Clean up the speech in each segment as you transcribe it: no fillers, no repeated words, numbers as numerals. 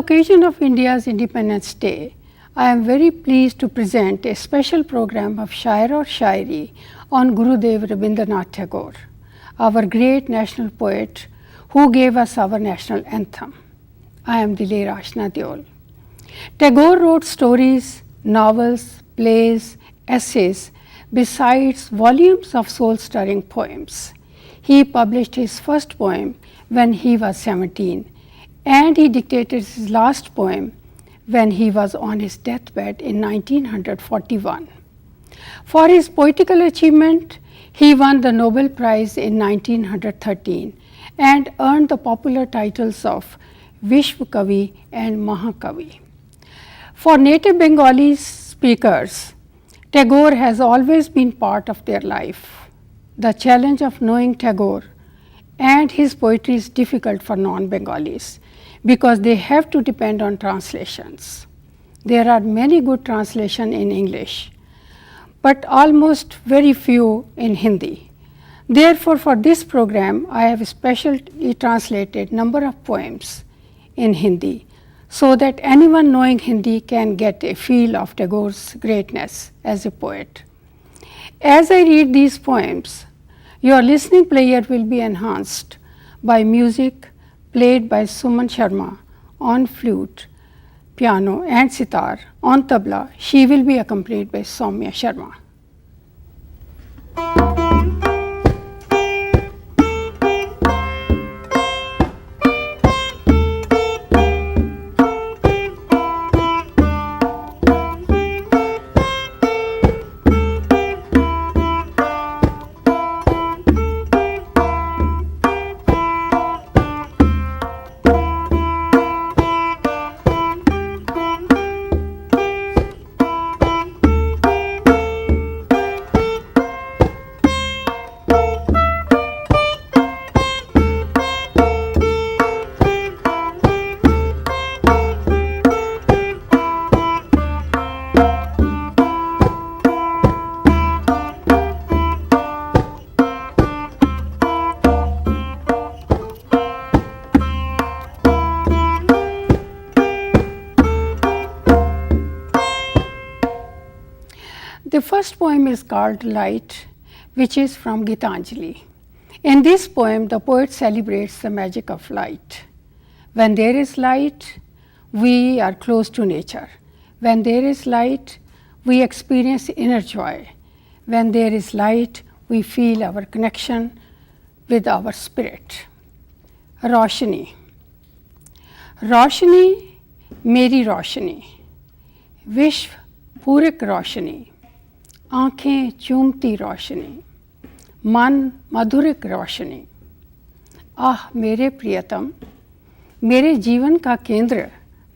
occasion of India's Independence Day, I am very pleased to present a special program of Shair aur Shairi on Gurudev Rabindranath Tagore, our great national poet who gave us our national anthem. I am Diler Ashna Deol. Tagore wrote stories, novels, plays, essays, besides volumes of soul-stirring poems. He published his first poem when he was 17, and he dictated his last poem when he was on his deathbed in 1941. For his poetical achievement, he won the Nobel Prize in 1913 and earned the popular titles of Vishwa Kavi and Mahakavi. For native Bengali speakers, Tagore has always been part of their life. The challenge of knowing Tagore and his poetry is difficult for non-Bengalis because they have to depend on translations. There are many good translations in English, but almost very few in Hindi. Therefore, for this program, I have specially translated number of poems in Hindi so that anyone knowing Hindi can get a feel of Tagore's greatness as a poet. As I read these poems, your listening pleasure will be enhanced by music played by Suman Sharma on flute, piano and sitar. On tabla, she will be accompanied by Soumya Sharma. The first poem is called Light, which is from Gitanjali. In this poem, the poet celebrates the magic of light. When there is light, we are close to nature. When there is light, we experience inner joy. When there is light, we feel our connection with our spirit. Roshni. Roshni, meri roshni. Vishv purik roshni. आँखें चूमती रोशनी, मन मधुरिक रोशनी। आह मेरे प्रियतम, मेरे जीवन का केंद्र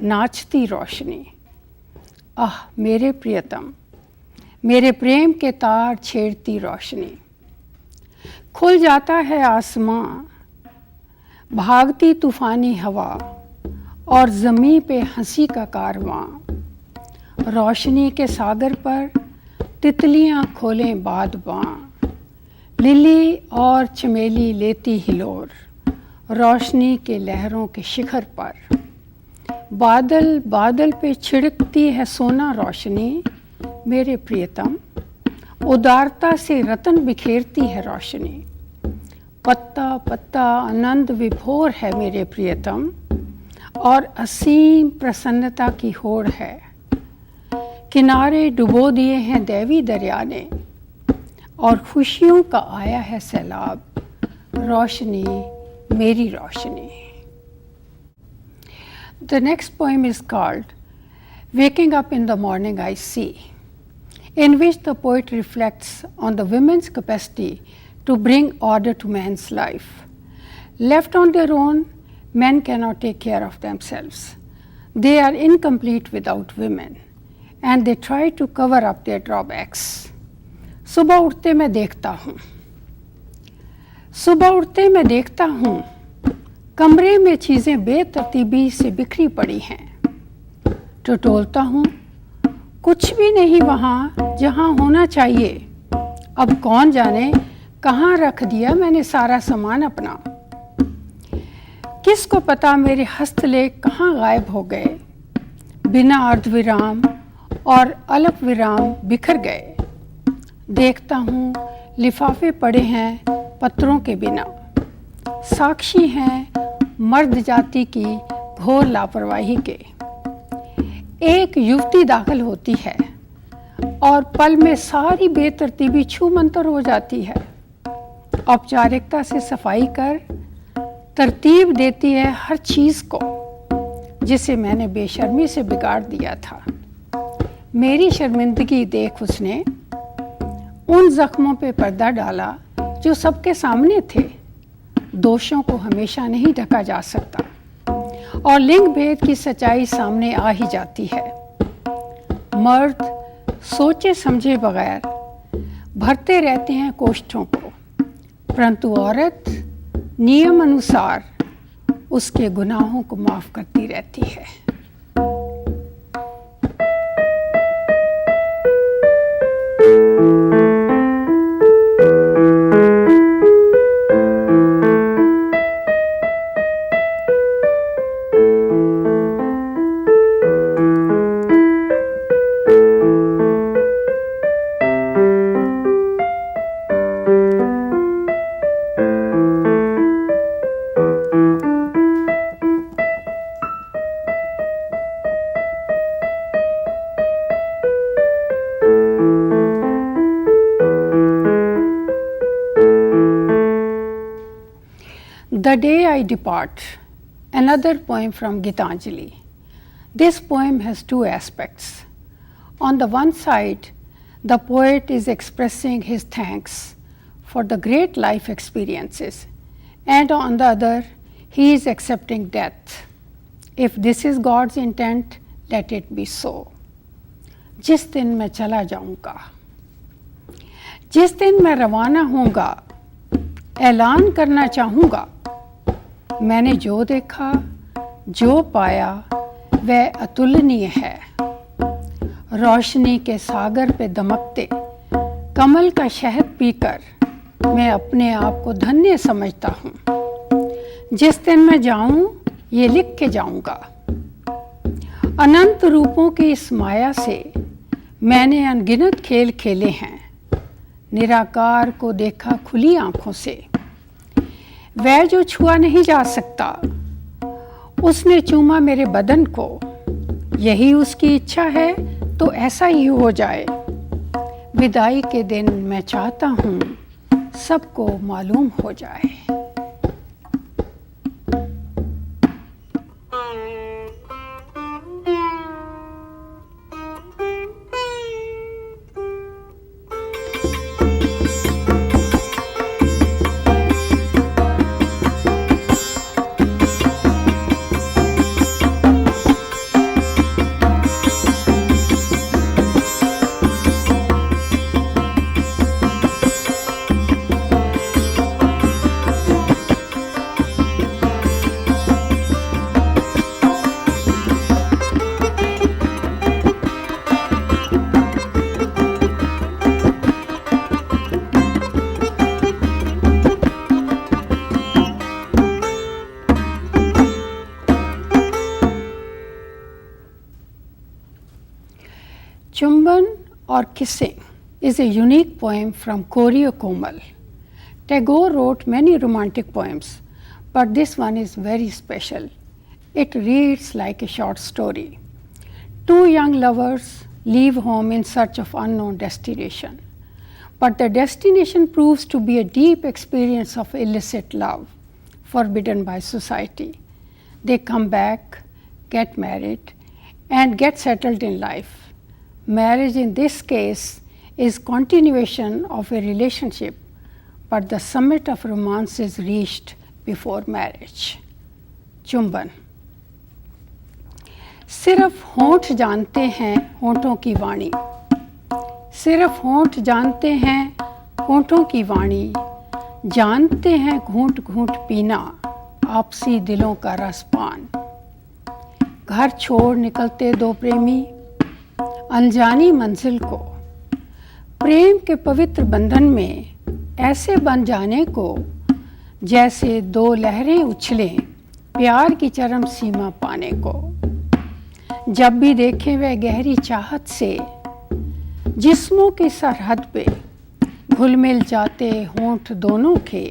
नाचती रोशनी। आह मेरे प्रियतम, मेरे प्रेम के तार छेड़ती रोशनी। खुल जाता है आसमां, भागती तूफानी हवा और ज़मीं पे हंसी का कारवां। रोशनी के सागर पर तितलियां खोलें बाद बाँ, लिली और चमेली लेती हिलोर रोशनी के लहरों के शिखर पर। बादल बादल पे छिड़कती है सोना रोशनी, मेरे प्रियतम उदारता से रतन बिखेरती है रोशनी। पत्ता पत्ता आनंद विभोर है मेरे प्रियतम और असीम प्रसन्नता की होड़ है। किनारे डुबो दिए हैं दैवी दरिया ने और खुशियों का आया है सैलाब, रोशनी मेरी रोशनी। The next poem is called Waking Up in the Morning I See, in which the poet reflects on the women's capacity to bring order to man's life. Left on their own, men cannot take care of themselves. They are incomplete without women. And they try to cover up their drawbacks. सुबह उठते मैं देखता हूँ, सुबह उठते मैं देखता हूँ, कमरे में चीज़ें बेतरतीबी से बिखरी पड़ी हैं। टटोलता हूँ, कुछ भी नहीं वहाँ जहाँ होना चाहिए। अब कौन जाने कहाँ रख दिया मैंने सारा सामान अपना। किसको पता मेरे हस्तलेख कहाँ गायब हो गए, बिना अर्धविराम और अल्प विराम बिखर गए। देखता हूँ लिफाफे पड़े हैं पत्रों के बिना, साक्षी हैं मर्द जाति की घोर लापरवाही के। एक युवती दाखिल होती है और पल में सारी बेतरतीबी छूमंतर हो जाती है। औपचारिकता से सफाई कर तरतीब देती है हर चीज़ को जिसे मैंने बेशर्मी से बिगाड़ दिया था। मेरी शर्मिंदगी देख उसने उन जख्मों पे पर्दा डाला जो सबके सामने थे। दोषों को हमेशा नहीं ढका जा सकता और लिंग भेद की सच्चाई सामने आ ही जाती है। मर्द सोचे समझे बगैर भरते रहते हैं कोष्ठों को, परंतु औरत नियम अनुसार उसके गुनाहों को माफ करती रहती है। The Day I Depart, another poem from Gitanjali. This poem has two aspects. On the one side, the poet is expressing his thanks for the great life experiences, and on the other, he is accepting death. If this is God's intent, let it be so. जिस दिन मैं चला जाऊंगा, जिस दिन मैं रवाना होऊंगा, ऐलान करना चाहूँगा, मैंने जो देखा, जो पाया, वह अतुलनीय है। रोशनी के सागर पे दमकते कमल का शहद पीकर मैं अपने आप को धन्य समझता हूँ। जिस दिन मैं जाऊँ, ये लिख के जाऊँगा। अनंत रूपों की इस माया से मैंने अनगिनत खेल खेले हैं। निराकार को देखा खुली आँखों से, वह जो छुआ नहीं जा सकता, उसने चूमा मेरे बदन को। यही उसकी इच्छा है तो ऐसा ही हो जाए। विदाई के दिन मैं चाहता हूँ सबको मालूम हो जाए। Chumban or Kissing is a unique poem from Koryo Komal. Tagore wrote many romantic poems, but this one is very special. It reads like a short story. Two young lovers leave home in search of unknown destination, but the destination proves to be a deep experience of illicit love, forbidden by society. They come back, get married, and get settled in life. Marriage in this case is continuation of a relationship, but the summit of romance is reached before marriage. चुंबन। सिर्फ होंठ जानते हैं होंठों की वाणी, सिर्फ होंठ जानते हैं होंठों की वाणी, जानते हैं घूंट घूंट पीना आपसी दिलों का रसपान। घर छोड़ निकलते दो प्रेमी अनजानी मंजिल को, प्रेम के पवित्र बंधन में ऐसे बन जाने को जैसे दो लहरें उछलें प्यार की चरम सीमा पाने को। जब भी देखे वह गहरी चाहत से जिस्मों की सरहद पे घुल मिल जाते होंठ दोनों के,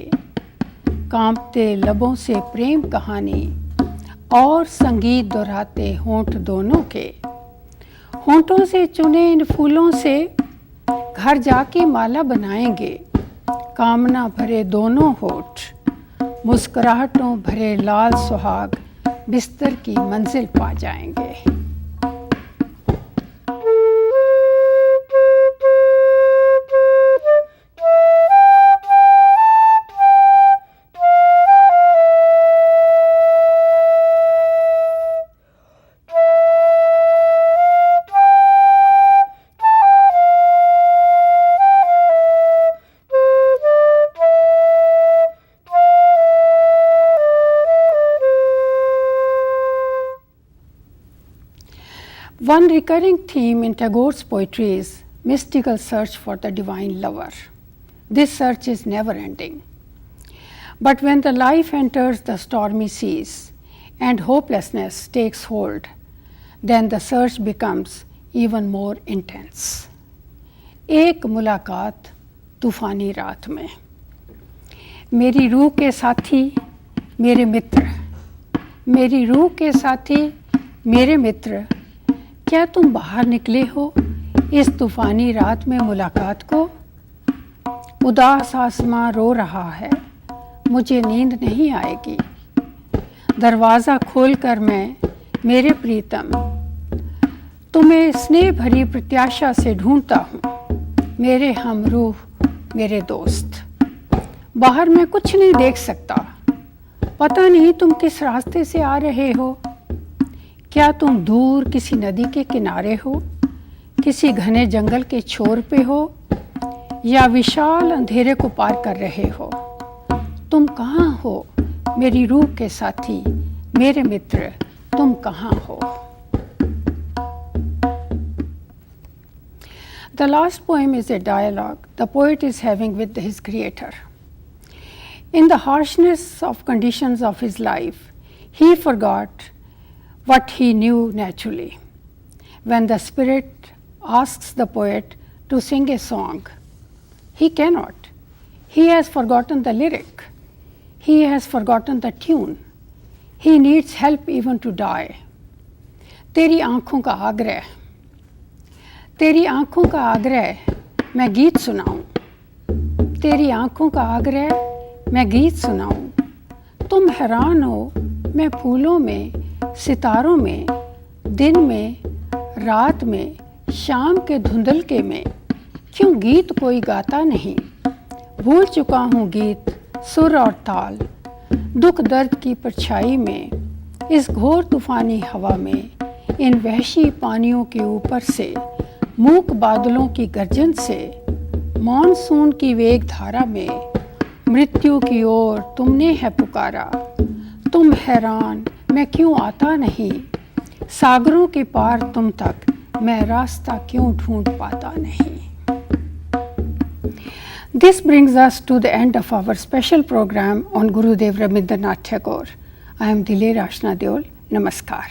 कांपते लबों से प्रेम कहानी और संगीत दोहराते होंठ दोनों के। होंठों से चुने इन फूलों से घर जाके माला बनाएंगे, कामना भरे दोनों होठ, मुस्कुराहटों भरे लाल सुहाग बिस्तर की मंजिल पा जाएंगे। One recurring theme in Tagore's poetry is mystical search for the divine lover. This search is never ending. But when the life enters the stormy seas and hopelessness takes hold, then the search becomes even more intense. एक मुलाकात तूफानी रात में, मेरी रूह के साथी मेरे मित्र, मेरी रूह के साथी मेरे मित्र, क्या तुम बाहर निकले हो इस तूफानी रात में मुलाकात को? उदास आसमां रो रहा है, मुझे नींद नहीं आएगी। दरवाज़ा खोलकर मैं मेरे प्रीतम तुम्हें स्नेह भरी प्रत्याशा से ढूंढता हूँ, मेरे हमरूह मेरे दोस्त। बाहर मैं कुछ नहीं देख सकता, पता नहीं तुम किस रास्ते से आ रहे हो। क्या तुम दूर किसी नदी के किनारे हो, किसी घने जंगल के छोर पे हो, या विशाल अंधेरे को पार कर रहे हो? तुम कहाँ हो मेरी रूह के साथी मेरे मित्र, तुम कहाँ हो? The last poem is a dialogue the poet is having with his creator. In the harshness of conditions of his life, he forgot what he knew naturally. When the spirit asks the poet to sing a song, he cannot. He has forgotten the lyric. He has forgotten the tune. He needs help even to die. तेरी आँखों का आग्रह, तेरी आँखों का आग्रह मैं गीत सुनाऊं, तेरी आँखों का आग्रह मैं गीत सुनाऊं। तुम हैरान हो मैं फूलों में, सितारों में, दिन में, रात में, शाम के धुंधलके में, क्यों गीत कोई गाता नहीं? भूल चुका हूँ गीत, सुर और ताल, दुख दर्द की परछाई में, इस घोर तूफानी हवा में, इन वहशी पानियों के ऊपर से, मूक बादलों की गर्जन से, मॉनसून की वेग धारा में, मृत्यु की ओर तुमने है पुकारा। तुम हैरान मैं क्यों आता नहीं, सागरों के पार तुम तक मैं रास्ता क्यों ढूंढ पाता नहीं। This brings us to the end of our special program on Gurudev Rabindranath Tagore. I am Diler Ashna Deol. Namaskar.